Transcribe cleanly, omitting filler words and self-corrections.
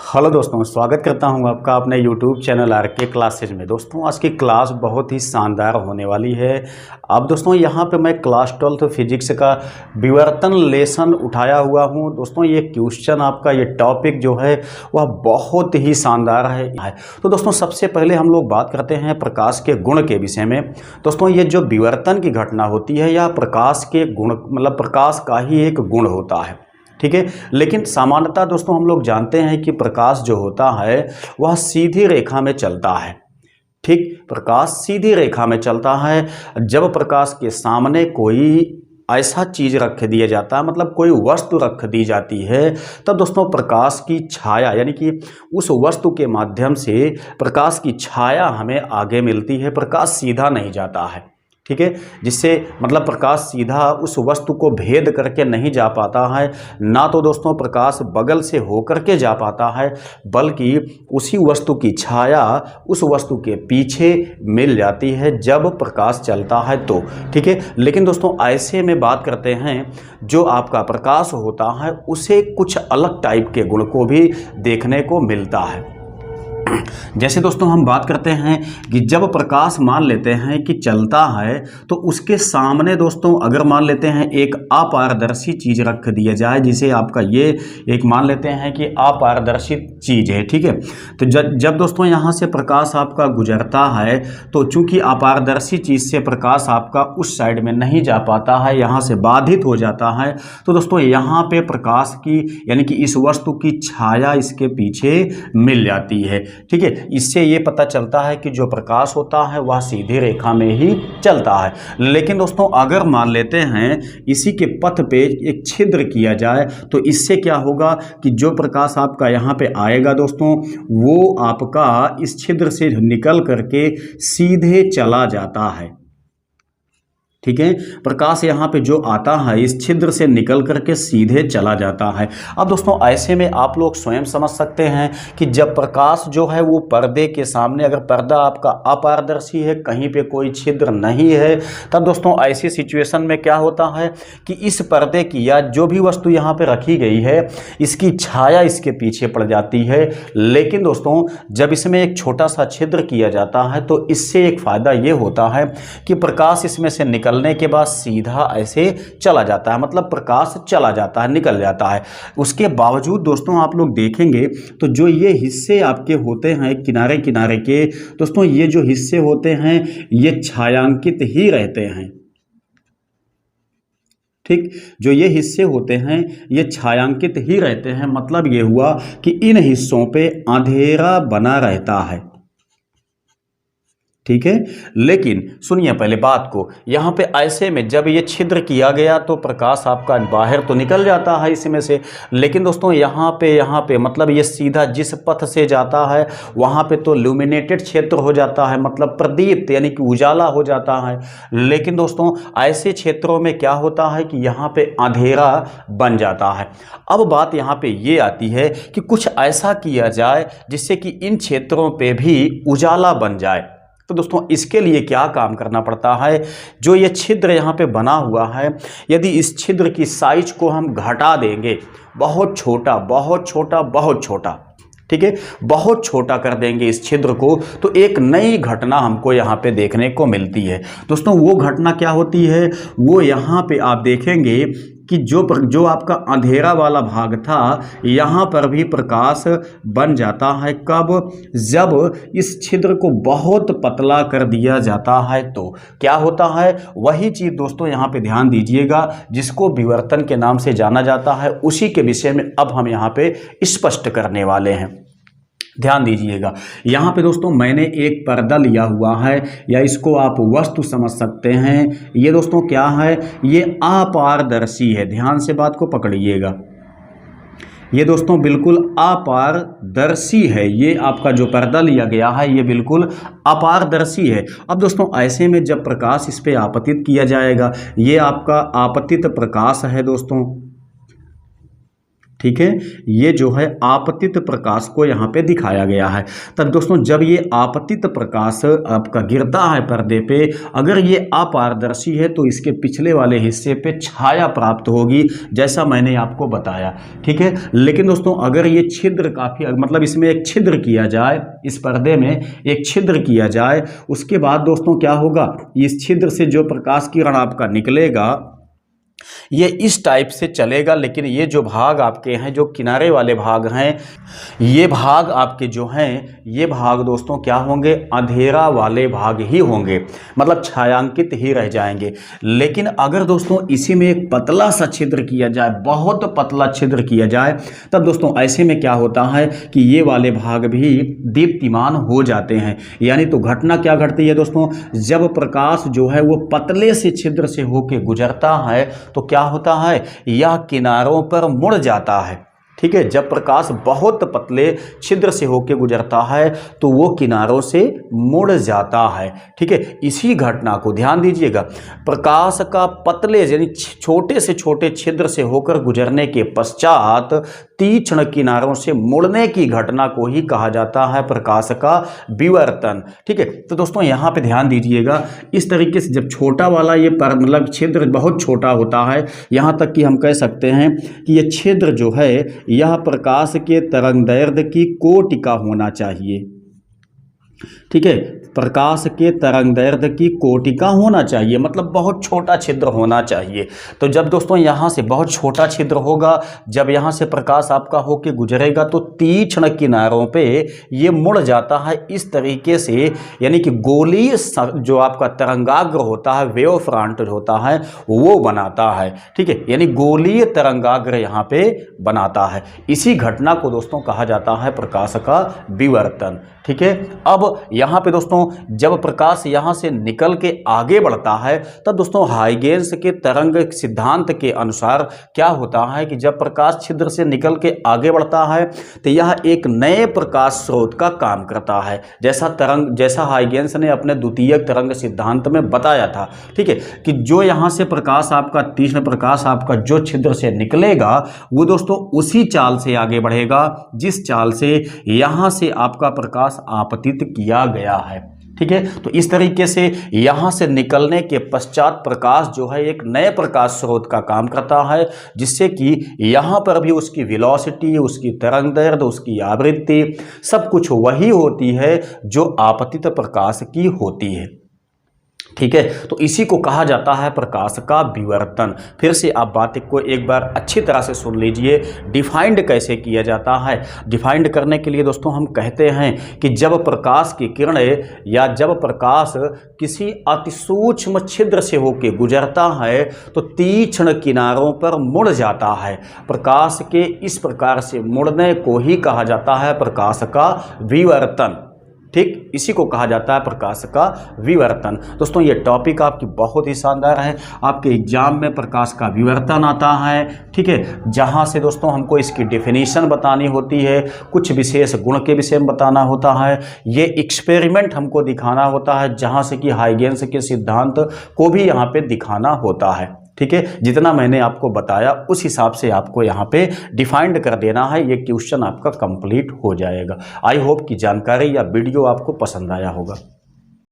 Hello दोस्तों, स्वागत करता हूं आपका अपने YouTube चैनल आरके क्लासेज में। दोस्तों आज की क्लास बहुत ही शानदार होने वाली है। अब दोस्तों यहां पे मैं क्लास 12 फिजिक्स का विवर्तन लेसन उठाया हुआ हूं। दोस्तों ये क्वेश्चन आपका ये टॉपिक जो है वह बहुत ही शानदार है। तो दोस्तों सबसे पहले हम लोग बात करते हैं प्रकाश के गुण के विषय में। दोस्तों ये जो विवर्तन की घटना होती है यह प्रकाश के गुण मतलब प्रकाश का ही एक गुण होता है, ठीक है। लेकिन सामान्यतः दोस्तों हम लोग जानते हैं कि प्रकाश जो होता है वह सीधी रेखा में चलता है, ठीक। प्रकाश सीधी रेखा में चलता है। जब प्रकाश के सामने कोई ऐसा चीज रख दिया जाता है, मतलब कोई वस्तु रख दी जाती है, तब दोस्तों प्रकाश की छाया यानी कि उस वस्तु के माध्यम से प्रकाश की छाया हमें आगे मिलती है। प्रकाश सीधा नहीं जाता है, ठीक है। जिससे मतलब प्रकाश सीधा उस वस्तु को भेद करके नहीं जा पाता है। ना तो दोस्तों प्रकाश बगल से होकर के जा पाता है, बल्कि उसी वस्तु की छाया उस वस्तु के पीछे मिल जाती है जब प्रकाश चलता है तो, ठीक है। लेकिन दोस्तों ऐसे में बात करते हैं जो आपका प्रकाश होता है उसे कुछ अलग टाइप के गुण को भी देखने को मिलता है। जैसे दोस्तों हम बात करते हैं कि जब प्रकाश मान लेते हैं कि चलता है तो उसके सामने दोस्तों अगर मान लेते हैं एक अपारदर्शी चीज रख दिया जाए, जिसे आपका ये एक मान लेते हैं कि अपारदर्शी चीज है, ठीक है। तो जब दोस्तों यहाँ से प्रकाश आपका गुजरता है तो चूंकि अपारदर्शी चीज से प्रकाश आपका उस साइड में नहीं जा पाता है, यहाँ से बाधित हो जाता है, तो दोस्तों यहाँ पे प्रकाश की यानी कि इस वस्तु की छाया इसके पीछे मिल जाती है, ठीक है। इससे ये पता चलता है कि जो प्रकाश होता है वह सीधी रेखा में ही चलता है। लेकिन दोस्तों अगर मान लेते हैं इसी के पथ पे एक छिद्र किया जाए तो इससे क्या होगा कि जो प्रकाश आपका यहाँ पे आएगा दोस्तों वो आपका इस छिद्र से निकल करके सीधे चला जाता है, ठीक है। प्रकाश यहाँ पे जो आता है इस छिद्र से निकल करके सीधे चला जाता है। अब दोस्तों ऐसे में आप लोग स्वयं समझ सकते हैं कि जब प्रकाश जो है वो पर्दे के सामने, अगर पर्दा आपका अपारदर्शी है, कहीं पे कोई छिद्र नहीं है, तब दोस्तों ऐसी सिचुएशन में क्या होता है कि इस पर्दे की या जो भी वस्तु यहाँ पे रखी गई है इसकी छाया इसके पीछे पड़ जाती है। लेकिन दोस्तों जब इसमें एक छोटा सा छिद्र किया जाता है तो इससे एक फायदा ये होता है कि प्रकाश इसमें से निकलने के बाद सीधा ऐसे चला जाता है, मतलब प्रकाश चला जाता है, निकल जाता है। उसके बावजूद दोस्तों आप लोग देखेंगे तो जो ये हिस्से आपके होते हैं किनारे किनारे के, दोस्तों ये जो हिस्से होते हैं ये छायांकित ही रहते हैं, ठीक। जो ये हिस्से होते हैं ये छायांकित ही रहते हैं। मतलब ये हुआ कि इन हिस्सों पे अंधेरा बना रहता है, ठीक है। लेकिन सुनिए पहले बात को, यहाँ पे ऐसे में जब ये छिद्र किया गया तो प्रकाश आपका बाहर तो निकल जाता है इसमें से। लेकिन दोस्तों यहाँ पे मतलब ये सीधा जिस पथ से जाता है वहाँ पे तो ल्यूमिनेटेड क्षेत्र हो जाता है, मतलब प्रदीप्त यानी कि उजाला हो जाता है। लेकिन दोस्तों ऐसे क्षेत्रों में क्या होता है कि यहाँ पे अंधेरा बन जाता है। अब बात यहाँ पे ये आती है कि कुछ ऐसा किया जाए जिससे कि इन क्षेत्रों पे भी उजाला बन जाए। तो दोस्तों इसके लिए क्या काम करना पड़ता है, जो ये छिद्र यहाँ पे बना हुआ है, यदि इस छिद्र की साइज को हम घटा देंगे, बहुत छोटा बहुत छोटा बहुत छोटा, ठीक है, बहुत छोटा कर देंगे इस छिद्र को, तो एक नई घटना हमको यहाँ पे देखने को मिलती है। दोस्तों वो घटना क्या होती है, वो यहाँ पे आप देखेंगे कि जो आपका अंधेरा वाला भाग था यहाँ पर भी प्रकाश बन जाता है। कब? जब इस छिद्र को बहुत पतला कर दिया जाता है तो क्या होता है, वही चीज़ दोस्तों यहाँ पे ध्यान दीजिएगा जिसको विवर्तन के नाम से जाना जाता है, उसी के विषय में अब हम यहाँ पे स्पष्ट करने वाले हैं। ध्यान दीजिएगा, यहाँ पे दोस्तों मैंने एक पर्दा लिया हुआ है या इसको आप वस्तु समझ सकते हैं। ये दोस्तों क्या है, ये अपारदर्शी है। ध्यान से बात को पकड़िएगा, ये दोस्तों बिल्कुल अपारदर्शी है। ये आपका जो पर्दा लिया गया है ये बिल्कुल अपारदर्शी है। अब दोस्तों ऐसे में जब प्रकाश इस पे आपतित किया जाएगा, ये आपका आपतित प्रकाश है दोस्तों, ठीक है, ये जो है आपतित प्रकाश को यहाँ पे दिखाया गया है। तब दोस्तों जब ये आपतित प्रकाश आपका गिरता है पर्दे पे, अगर ये अपारदर्शी है तो इसके पिछले वाले हिस्से पे छाया प्राप्त होगी, जैसा मैंने आपको बताया। ठीक है, लेकिन दोस्तों अगर ये छिद्र काफ़ी, मतलब इसमें एक छिद्र किया जाए, इस पर्दे में एक छिद्र किया जाए, उसके बाद दोस्तों क्या होगा, इस छिद्र से जो प्रकाश किरण आपका निकलेगा ये इस टाइप से चलेगा, लेकिन ये जो भाग आपके हैं, जो किनारे वाले भाग हैं, ये भाग आपके जो हैं, ये भाग दोस्तों क्या होंगे, अंधेरा वाले भाग ही होंगे, मतलब छायांकित ही रह जाएंगे। लेकिन अगर दोस्तों इसी में एक पतला सा छिद्र किया जाए, बहुत पतला छिद्र किया जाए, तब दोस्तों ऐसे में क्या होता है कि ये वाले भाग भी दीप्तिमान हो जाते हैं। यानी तो घटना क्या घटती है दोस्तों, जब प्रकाश जो है वो पतले से छिद्र से होके गुजरता है तो क्या होता है, यह किनारों पर मुड़ जाता है। ठीक है, जब प्रकाश बहुत पतले छिद्र से होकर गुजरता है तो वो किनारों से मुड़ जाता है। ठीक है, इसी घटना को ध्यान दीजिएगा, प्रकाश का पतले यानी छोटे से छोटे छिद्र से होकर गुजरने के पश्चात तीक्ष्ण किनारों से मुड़ने की घटना को ही कहा जाता है प्रकाश का विवर्तन। ठीक है, तो दोस्तों यहाँ पे ध्यान दीजिएगा, इस तरीके से जब छोटा वाला ये मतलब छिद्र बहुत छोटा होता है, यहाँ तक कि हम कह सकते हैं कि ये छिद्र जो है यह प्रकाश के तरंगदैर्ध्य की कोटि का होना चाहिए। ठीक है, प्रकाश के तरंगदैर्ध्य की कोटि का होना चाहिए, मतलब बहुत छोटा छिद्र होना चाहिए। तो जब दोस्तों यहाँ से बहुत छोटा छिद्र होगा, जब यहाँ से प्रकाश आपका होके गुजरेगा तो तीक्ष्ण किनारों पे ये मुड़ जाता है इस तरीके से, यानी कि गोलीय जो आपका तरंगाग्र होता है, वेव फ्रंट होता है, वो बनाता है। ठीक है, यानी गोलीय तरंगाग्र यहाँ पे बनाता है। इसी घटना को दोस्तों कहा जाता है प्रकाश का विवर्तन। ठीक है, अब यहाँ पे दोस्तों जब प्रकाश यहाँ से निकल के आगे बढ़ता है, तब दोस्तों हाइगेंस के तरंग सिद्धांत के अनुसार क्या होता है कि जब प्रकाश छिद्र से निकल के आगे बढ़ता है तो यह एक नए प्रकाश स्रोत का काम करता है, जैसा हाइगेंस ने अपने द्वितीयक तरंग सिद्धांत में बताया था। ठीक है, कि जो यहाँ से प्रकाश आपका, तीक्ष्ण प्रकाश आपका जो छिद्र से निकलेगा वो दोस्तों उसी चाल से आगे बढ़ेगा जिस चाल से यहाँ से आपका प्रकाश आपतित किया गया है। ठीक है, तो इस तरीके से यहाँ से निकलने के पश्चात प्रकाश जो है एक नए प्रकाश स्रोत का काम करता है, जिससे कि यहाँ पर भी उसकी वेलोसिटी, उसकी तरंगदैर्ध्य, उसकी आवृत्ति सब कुछ वही होती है जो आपतित प्रकाश की होती है। ठीक है, तो इसी को कहा जाता है प्रकाश का विवर्तन। फिर से आप बात को एक बार अच्छी तरह से सुन लीजिए, डिफाइंड कैसे किया जाता है। डिफाइंड करने के लिए दोस्तों हम कहते हैं कि जब प्रकाश की किरणें या जब प्रकाश किसी अतिसूक्ष्म छिद्र से होकर गुजरता है तो तीक्ष्ण किनारों पर मुड़ जाता है। प्रकाश के इस प्रकार से मुड़ने को ही कहा जाता है प्रकाश का विवर्तन। ठीक, इसी को कहा जाता है प्रकाश का विवर्तन। दोस्तों ये टॉपिक आपकी बहुत ही शानदार है, आपके एग्जाम में प्रकाश का विवर्तन आता है। ठीक है, जहाँ से दोस्तों हमको इसकी डेफिनेशन बतानी होती है, कुछ विशेष गुण के विषय में बताना होता है, ये एक्सपेरिमेंट हमको दिखाना होता है, जहाँ से कि हाइगेंस के सिद्धांत को भी यहाँ पे दिखाना होता है। ठीक है, जितना मैंने आपको बताया उस हिसाब से आपको यहाँ पे डिफाइंड कर देना है, ये क्वेश्चन आपका कंप्लीट हो जाएगा। आई होप कि जानकारी या वीडियो आपको पसंद आया होगा।